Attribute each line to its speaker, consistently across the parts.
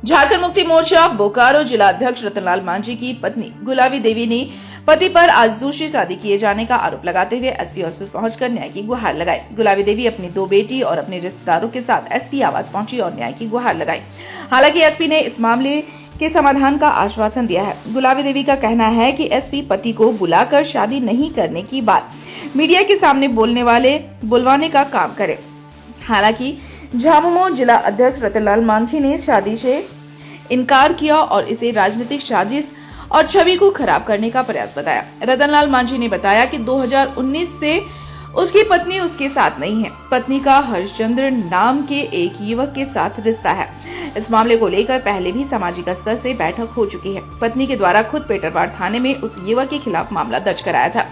Speaker 1: झारखंड मुक्ति मोर्चा बोकारो जिला अध्यक्ष रतनलाल मांझी की पत्नी गुलाबी देवी ने पति पर आज दूसरी शादी किए जाने का आरोप लगाते हुए एसपी ऑफिस पहुंचकर न्याय की गुहार लगाई। गुलाबी देवी अपनी 2 बेटी और अपने रिश्तेदारों के साथ एसपी आवास पहुंची और न्याय की गुहार लगाई। हालांकि एसपी ने इस मामले के समाधान का आश्वासन दिया है। गुलाबी देवी का कहना है कि एसपी पति को बुलाकर शादी नहीं करने की बात मीडिया के सामने बुलवाने का काम करे। हालांकि झामुमो जिला अध्यक्ष रतनलाल मांझी ने शादी से इनकार किया और इसे राजनीतिक साजिश और छवि को खराब करने का प्रयास बताया। रतनलाल मांझी ने बताया कि 2019 से उसकी पत्नी उसके साथ नहीं है। पत्नी का हर्षचंद्र नाम के एक युवक के साथ रिश्ता है। इस मामले को लेकर पहले भी सामाजिक स्तर से बैठक हो चुकी है। पत्नी के द्वारा खुद पेटरवार थाने में उस युवक के खिलाफ मामला दर्ज कराया था।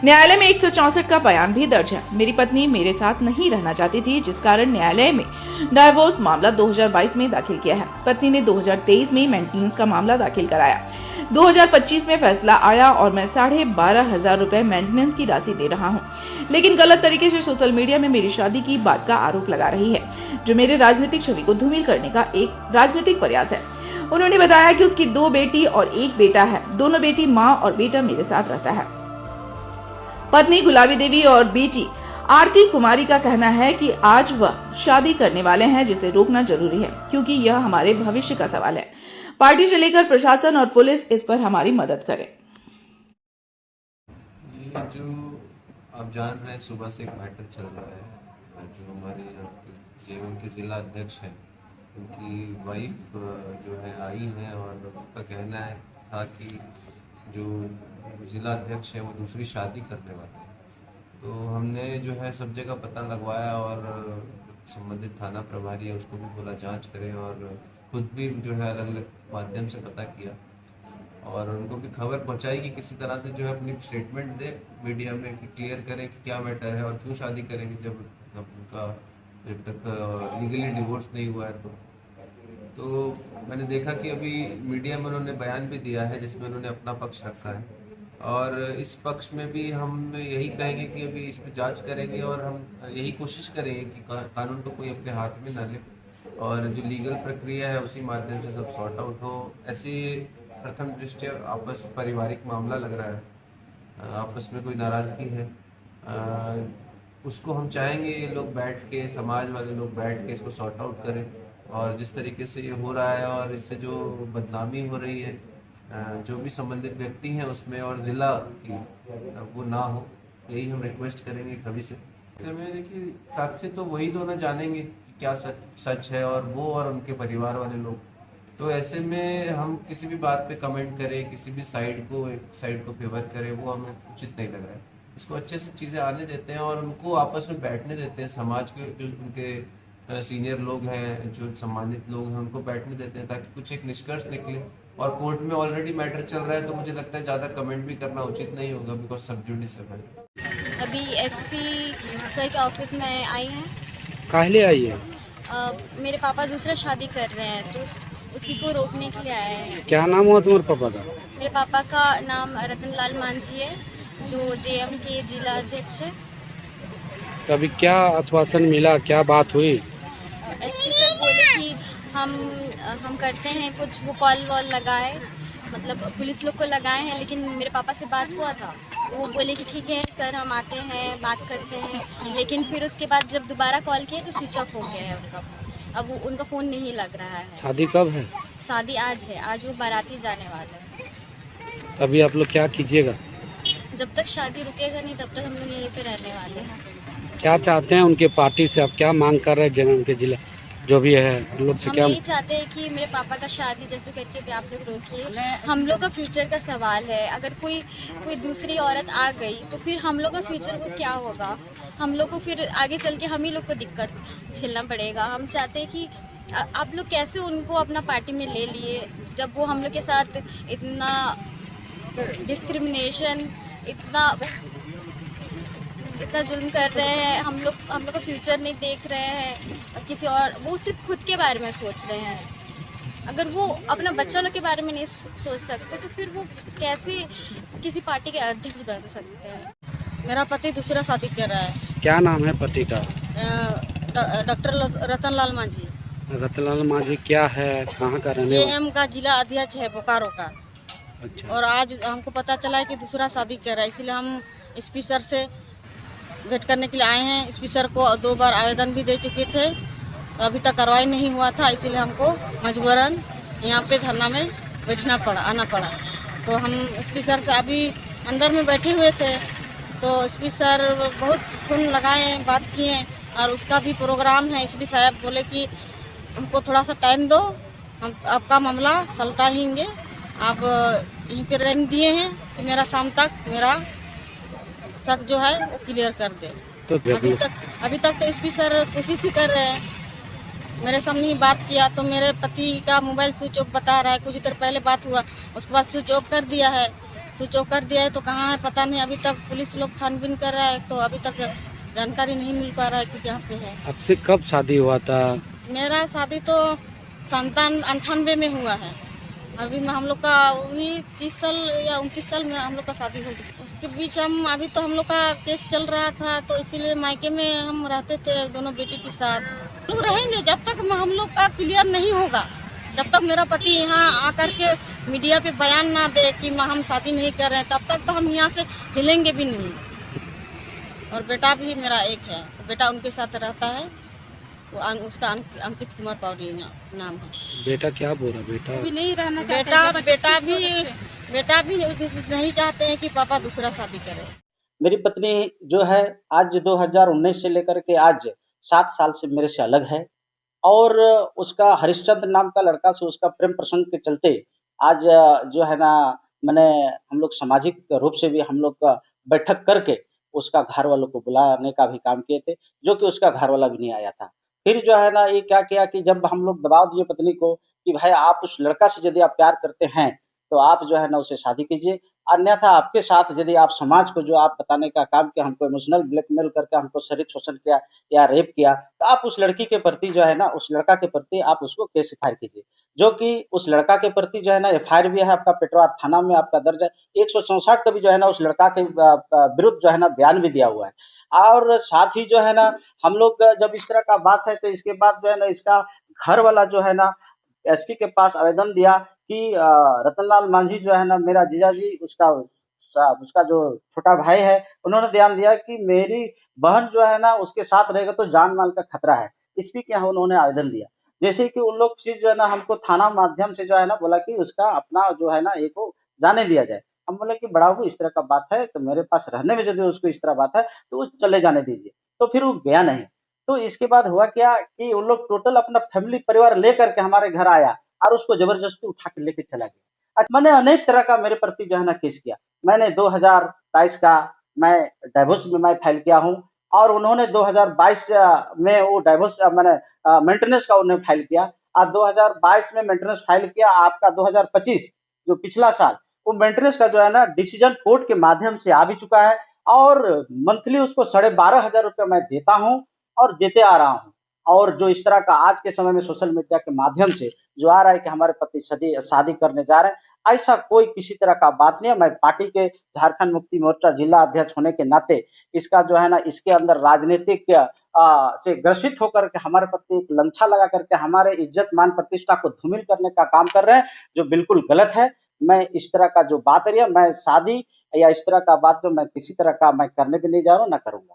Speaker 1: न्यायालय में 164 का बयान भी दर्ज है। मेरी पत्नी मेरे साथ नहीं रहना चाहती थी, जिस कारण न्यायालय में डाइवोर्स मामला 2022 में दाखिल किया है। पत्नी ने 2023 में मेंटेनेंस का मामला दाखिल कराया। 2025 में फैसला आया और मैं 12,500 रुपए मेंटेनेंस की राशि दे रहा हूं, लेकिन गलत तरीके से सोशल मीडिया में मेरी शादी की बात का आरोप लगा रही है, जो मेरे राजनीतिक छवि को धूमिल करने का एक राजनीतिक प्रयास है। उन्होंने बताया कि उसकी 2 बेटी और 1 बेटा है। दोनों बेटी माँ और बेटा मेरे साथ रहता है। पत्नी गुलाबी देवी और बेटी आरती कुमारी का कहना है कि आज वह शादी करने वाले हैं, जिसे रोकना जरूरी है, क्योंकि यह हमारे भविष्य का सवाल है। पार्टी से लेकर प्रशासन और पुलिस इस पर हमारी मदद करे।
Speaker 2: ये जो आप जान रहे हैं, सुबह से एक मैटर चल रहा है। जो हमारे जेएम के जिला अध्यक्ष हैं, उनकी वाइफ जो है आई है और उनका कहना था कि जो जिला अध्यक्ष है वो दूसरी शादी करने वाले हैं। तो हमने जो है सब जगह पता लगवाया और संबंधित थाना प्रभारी है उसको भी बोला जांच करें, और खुद भी जो है अलग अलग माध्यम से पता किया और उनको भी खबर पहुंचाई कि किसी तरह से जो है अपनी स्टेटमेंट दे मीडिया में कि क्लियर करें कि क्या मैटर है और क्यों शादी करेंगे जब तक लीगली डिवोर्स नहीं हुआ है। तो मैंने देखा कि अभी मीडिया में उन्होंने बयान भी दिया है जिसमें उन्होंने अपना पक्ष रखा है, और इस पक्ष में भी हम यही कहेंगे कि अभी इस पर जांच करेंगे और हम यही कोशिश करेंगे कि कानून को कोई अपने हाथ में ना ले और जो लीगल प्रक्रिया है उसी माध्यम से सब सॉर्ट आउट हो। ऐसी प्रथम दृष्टया आपस पारिवारिक मामला लग रहा है, आपस में कोई नाराज़गी है, उसको हम चाहेंगे ये लोग बैठ के, समाज वाले लोग बैठ के इसको सॉर्ट आउट करें। और जिस तरीके से ये हो रहा है और इससे जो बदनामी हो रही है जो भी संबंधित व्यक्ति हैं उसमें और ज़िला की, वो ना हो, यही हम रिक्वेस्ट करेंगे कभी से। इसमें देखिए तथ्य तो वही दोनों जानेंगे कि क्या सच है, और वो और उनके परिवार वाले लोग। तो ऐसे में हम किसी भी बात पे कमेंट करें, किसी भी साइड को फेवर करें, वो हमें उचित नहीं लग रहा है। इसको अच्छे से चीज़ें आने देते हैं और उनको आपस में बैठने देते हैं। समाज के जो उनके सीनियर लोग हैं, जो सम्मानित लोग हैं, उनको बैठने देते हैं ताकि कुछ एक निष्कर्ष निकले। और कोर्ट में ऑलरेडी मैटर चल रहा है तो मुझे लगता है ज़्यादा कमेंट भी करना उचित नहीं होगा, बिकॉज सब जुडिस है।
Speaker 3: अभी एसपी सर के ऑफिस में आई हैं।
Speaker 4: काहले आई है?
Speaker 3: मेरे पापा दूसरा शादी कर रहे हैं तो उसी को रोकने के लिए आए हैं।
Speaker 4: क्या नाम हुआ तुम्हारे पापा का?
Speaker 3: मेरे पापा का नाम रतनलाल मांझी है, जो जेएम के जिला अध्यक्ष है।
Speaker 4: तो अभी क्या आश्वासन मिला, क्या बात हुई?
Speaker 3: एसपी सर बोले कि हम करते हैं कुछ, वो कॉल वॉल लगाए, मतलब पुलिस लोग को लगाए हैं, लेकिन मेरे पापा से बात हुआ था, वो बोले कि ठीक है सर हम आते हैं, बात करते हैं। लेकिन फिर उसके बाद जब दोबारा कॉल किए तो स्विच ऑफ हो गया है उनका। अब उनका फ़ोन नहीं लग रहा है।
Speaker 4: शादी कब है?
Speaker 3: शादी आज है, आज वो बाराती जाने वाले हैं।
Speaker 4: अभी आप लोग क्या कीजिएगा?
Speaker 3: जब तक शादी रुकेगा नहीं तब तक हम लोग यहीं पे रहने वाले हैं।
Speaker 4: क्या चाहते हैं उनके पार्टी से? आप क्या मांग कर रहे हैं जेएम के जिला जो भी है उन लोग से?
Speaker 3: हम
Speaker 4: क्या
Speaker 3: यही चाहते हैं कि मेरे पापा का शादी जैसे करके भी आप लोग रोकिए। हम लोग का फ्यूचर का सवाल है। अगर कोई दूसरी औरत आ गई तो फिर हम लोग का फ्यूचर को क्या होगा? हम लोग को फिर आगे चल के हम ही लोग को दिक्कत झेलना पड़ेगा। हम चाहते हैं कि आप लोग कैसे उनको अपना पार्टी में ले लिए, जब वो हम लोग के साथ इतना डिस्क्रिमिनेशन, इतना जुल्म कर रहे हैं। हम लोग का फ्यूचर नहीं देख रहे हैं और किसी और, वो सिर्फ खुद के बारे में सोच रहे हैं। अगर वो अपना बच्चा लोग के बारे में नहीं सोच सकते तो फिर वो कैसे किसी पार्टी के अध्यक्ष बन सकते हैं?
Speaker 5: मेरा पति दूसरा शादी कर रहा है।
Speaker 4: क्या नाम है पति का?
Speaker 5: डॉक्टर रतनलाल मांझी।
Speaker 4: रतनलाल मांझी क्या है, कहाँ का रहने वाला?
Speaker 5: जेएम का जिला अध्यक्ष है बोकारो का।
Speaker 4: अच्छा,
Speaker 5: और आज हमको पता चला है कि दूसरा शादी कर रहा है, इसलिए हम एसपी सर से वेट करने के लिए आए हैं। एसपी सर को 2 बार आवेदन भी दे चुके थे, तो अभी तक कार्रवाई नहीं हुआ था, इसीलिए हमको मजबूरन यहाँ पे धरना में आना पड़ा। तो हम एसपी सर से अभी अंदर में बैठे हुए थे, तो एसपी सर बहुत फोन लगाए, बात किए, और उसका भी प्रोग्राम है। एसपी साहब बोले कि हमको थोड़ा सा टाइम दो, हम आपका मामला सलटाएंगे। आप यहीं पे रन दिए हैं कि मेरा शाम तक मेरा शक जो है वो क्लियर कर दे।
Speaker 4: तो
Speaker 5: अभी तक तो एसपी सर कोशिश ही कर रहे हैं। मेरे सामने ही बात किया तो मेरे पति का मोबाइल स्विच ऑफ बता रहा है, कुछ देर पहले बात हुआ, उसके बाद स्विच ऑफ कर दिया है। तो कहाँ है पता नहीं, अभी तक पुलिस लोग छानबीन कर रहा है, तो अभी तक जानकारी नहीं मिल पा रहा है कि कहाँ पे है।
Speaker 4: आपसे कब शादी हुआ था?
Speaker 5: मेरा शादी तो 98 में हुआ है। अभी में हम लोग का वही 30 साल या 29 साल में हम लोग का शादी हो गई। उसके बीच अभी तो हम लोग का केस चल रहा था, तो इसीलिए मायके में हम रहते थे दोनों बेटी के साथ। लोग रहेंगे जब तक हम लोग का क्लियर नहीं होगा, जब तक मेरा पति यहाँ आकर के मीडिया पे बयान ना दे कि हम शादी नहीं कर रहे हैं, तब तक तो हम यहाँ से हिलेंगे भी नहीं। और बेटा भी मेरा एक है, तो बेटा उनके साथ रहता है, वो उसका अंकित कुमार पौड़ी नाम है।
Speaker 4: बेटा क्या बोल रहा? बेटा
Speaker 5: भी नहीं रहना चाहते, बेटा भी नहीं चाहते हैं कि पापा दूसरा शादी करे।
Speaker 6: मेरी पत्नी जो है आज 2019 से लेकर के आज 7 साल से मेरे से अलग है, और उसका हरिश्चंद्र नाम का लड़का से उसका प्रेम प्रसंग के चलते आज जो है ना, मैंने हम लोग सामाजिक रूप से भी हम लोग का बैठक करके उसका घर वालों को बुलाने का भी काम किए थे, जो कि उसका घर वाला भी नहीं आया था। फिर जो है ना, ये क्या किया कि जब हम लोग दबाव दिए पत्नी को कि भाई आप उस लड़का से यदि आप प्यार करते हैं तो आप जो है ना उससे शादी कीजिए, अन्यथा आपके साथ यदि आप समाज को जो आप बताने का काम किया, हमको इमोशनल ब्लैकमेल करके हमको शारीरिक शोषण किया या रेप किया, तो आप उस लड़की के प्रति जो है ना, उस लड़का के प्रति आप उसको केस एफआईआर कीजिए। जो कि उस लड़का के प्रति जो है ना एफआईआर भी है, आपका पेटवार थाना में आपका दर्ज है। 164 का भी जो है ना उस लड़का के विरुद्ध जो है ना बयान भी दिया हुआ है। और साथ ही जो है ना, हम लोग जब इस तरह का बात है तो इसके बाद जो है ना इसका घर वाला जो है ना एसपी के पास आवेदन दिया कि रतनलाल मांझी जो है ना मेरा जीजाजी, उसका जो छोटा भाई है, उन्होंने ध्यान दिया कि मेरी बहन जो है ना उसके साथ रहेगा तो जान माल का खतरा है। एसपी के यहाँ उन्होंने आवेदन दिया, जैसे कि उन लोग चीज जो है ना हमको थाना माध्यम से जो है ना बोला कि उसका अपना जो है ना एक को जाने दिया जाए। हम बोले कि बड़ा बाबू इस तरह का बात है, तो मेरे पास रहने में यदि उसको इस तरह बात है तो वो चले जाने दीजिए। तो फिर वो गया नहीं। तो इसके बाद हुआ क्या कि उन लोग टोटल अपना फैमिली परिवार लेकर के हमारे घर आया और उसको जबरदस्ती उठा के लेके चला गया। मैंने अनेक तरह का मेरे प्रति जो है ना केस किया। मैंने 2023 का मैं डाइवोर्स में मैं फाइल किया हूँ, और उन्होंने 2022 में वो डाइवोर्स मैंने मेंटेनेंस का उन्होंने फाइल किया, और 2022 में मेंटेनेंस फाइल किया। आपका 2025 जो पिछला साल, वो मेंटेनेंस का जो है ना डिसीजन कोर्ट के माध्यम से आ भी चुका है, और मंथली उसको 12,500 रुपये मैं देता हूँ और देते आ रहा हूँ। और जो इस तरह का आज के समय में सोशल मीडिया के माध्यम से जो आ रहा है कि हमारे पति शादी करने जा रहे हैं, ऐसा कोई किसी तरह का बात नहीं है। मैं पार्टी के झारखंड मुक्ति मोर्चा जिला अध्यक्ष होने के नाते इसका जो है ना इसके अंदर राजनीतिक से ग्रसित होकर के हमारे प्रति एक लंछा लगा करके हमारे इज्जत मान प्रतिष्ठा को धूमिल करने का काम कर रहे हैं, जो बिल्कुल गलत है। मैं इस तरह का जो बात है, मैं शादी या इस तरह का बात जो मैं किसी तरह का मैं करने भी नहीं जा रहा हूँ, ना करूंगा।